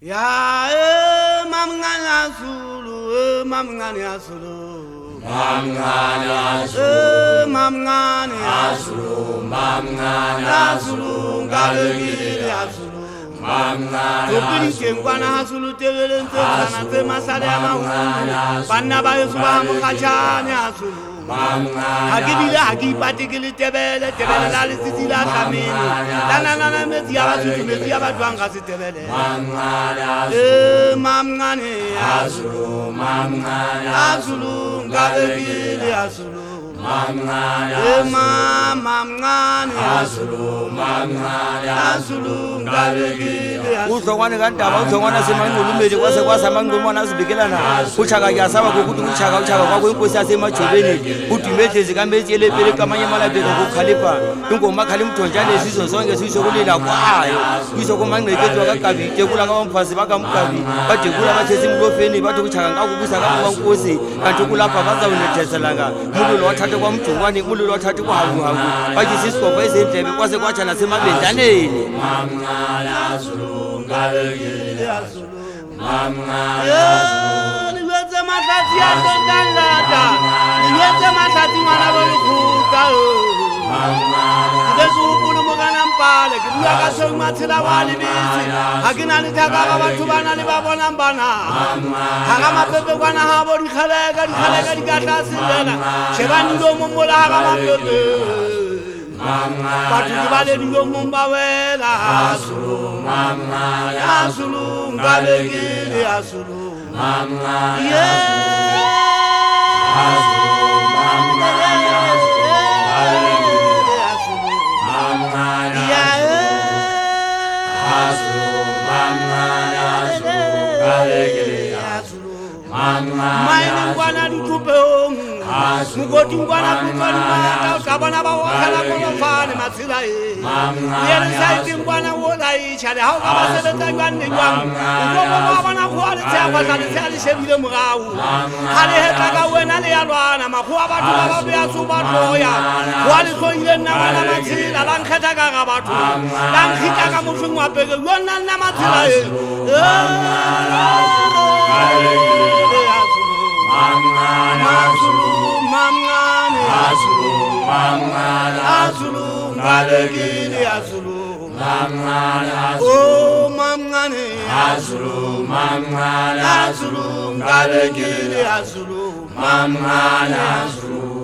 Ya mamngana Zulu, mamngana Zulu, mamngana Zulu, mamngana Zulu, mamngana Zulu, ngalengile Zulu, mamngana Zulu kengwana Zulu tebele ntsana tse masale ya mahulu, banna ba yesu ba mokhatshane Zulu. Ha ke ipate ke le tebele la le tsitsi la tlamene la metsi ya batho metsi ya batho ga se tebele mamngane Zulu, mamngana Zulu ngalengile Zulu mamngana mamngane Zulu, mamngana Zulu ngalengile uhlongwane kandaba uhlongwana semangqulumeli kwase kwasamangqulumana azibikelana uchaka kuyasaba kokuthi uchaka kwakho inkosi yasemajobeni udumedlezi kametyelepele kamanye malabheka kukhalipha ingoma khala imthonjane esizwe zonke siyisokulela kwayo kuyisokomangqeketwa kagabide kula kabamfazi bakamgabi badekula bathesi mlofeni bathi uchaka ngakubusa kamankosi kanti kulapha bazawunetheselanga mululo wathathe kwamjongwane mululo wathathe kwahakuhaku bajisisigobho ezendlebe kwase kwatsha nasemabendaneni Niwetse mahlati ya tondalata niwetse mahlati ngwana bolukhuka ndezukulu mokana mpale ke bua ka seo mathela wa lebetse ga ke na le thaka ga batho ba na le ba bonang bana ga ga mapepe kwana ga bo dikgalega di ka tlase fela shebane mo mola ga mapepe batho ke ba le dilo mo ba wela Zulu ngalengile Zulu Maine ngwana dithupeng mokoti ngwana kutlwani mata kabana ba wakala kolofane matsela yele saiti ngwana wo laitšha le ga o ka ba sebetsa jwanne jwang nkoko ba bona kgoa letshekwa tla letshea le shebile morao ga le hetla ka wena le ya lwana makgoa batho ba ba beatso ba tloya goa le tloile nna ngwana matshela la nkgetha ka ga batho la nkgita ka motlhong wa peke yo nna nna matsela Zulu ngalengile Zulu oh mamngane Zulu, mamngana Zulu ngalengile Zulu mamngana Zulu.